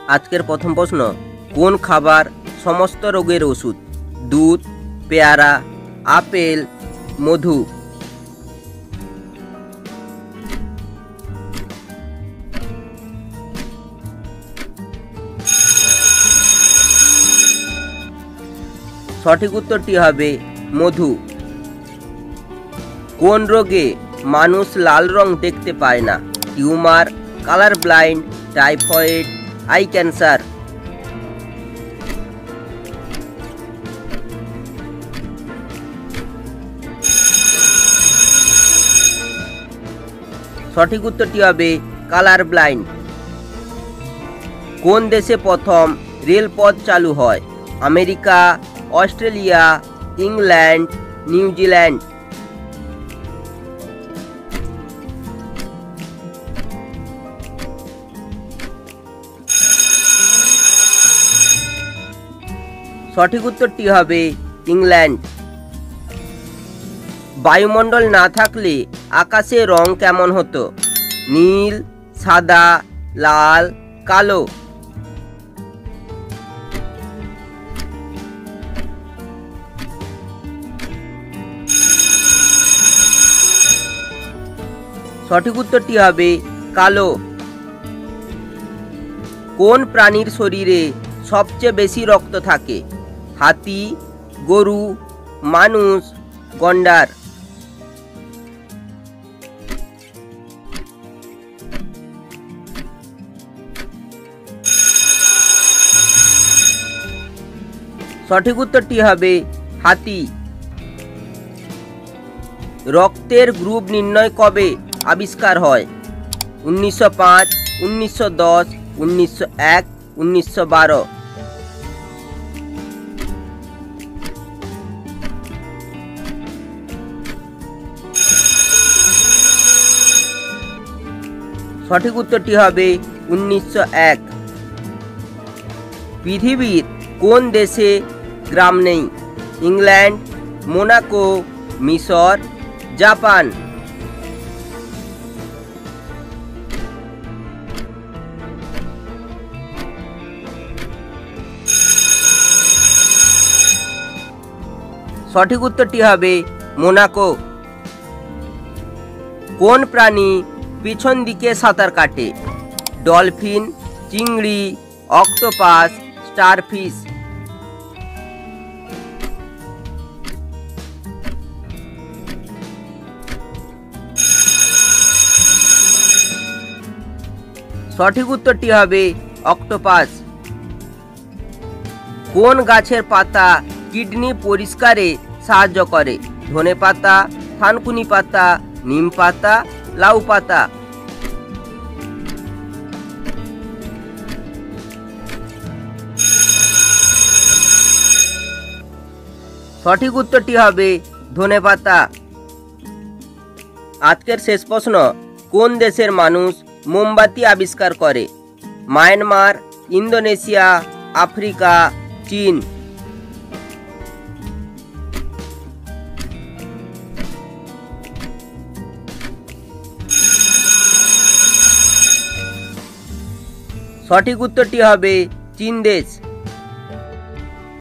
আজকের প্রথম প্রশ্ন, কোন খাবার সমস্ত রোগের ওষুধ? দুধ, পেয়ারা, আপেল, মধু। সঠিক উত্তরটি হবে মধু। কোন রোগে মানুষ লাল রং দেখতে পায় না? Tumour, colour blind, typhoid, I cancer. সঠিক উত্তরটি হবে কালার ব্লাইন্ড। কোন দেশে প্রথম রেলপথ চালু হয়? America, Australia, England, New Zealand. সঠিক উত্তরটি হবে ইংল্যান্ড। বায়ুমণ্ডল না থাকলে আকাশের রং কেমন হতো? নীল, সাদা, লাল, কালো। সঠিক উত্তরটি হবে কালো। কোন প্রাণীর শরীরে সবচেয়ে বেশি রক্ত থাকে? হাতি, গরু, মানুষ, গন্ডার। সঠিক উত্তরটি হবে হাতি। রক্তের গ্রুপ নির্ণয় কবে আবিষ্কার হয়? 1905, 1910, 1901, 1912। সঠিক উত্তরটি হবে 1901। পৃথিবীর কোন দেশে গ্রাম নেই? ইংল্যান্ড, মোনাকো, মিশর, জাপান। সঠিক উত্তরটি হবে মোনাকো। কোন প্রাণী পিছন দিকে সাঁতার কাটে? ডলফিন, চিংড়ি, অক্টোপাস, স্টারফিশ। সঠিক উত্তরটি হবে অক্টোপাস। কোন গাছের পাতা কিডনি পরিষ্কারে সাহায্য করে? ধনেপাতা, থানকুনি পাতা, নিম পাতা, লাউ পাতা। সঠিক উত্তরটি হবে ধনেপাতা। আজকের শেষ প্রশ্ন, কোন দেশের মানুষ মোমবাতি আবিষ্কার করে? মায়ানমার, ইন্দোনেশিয়া, আফ্রিকা, চীন। সঠিক উত্তরটি হবে চীন দেশ।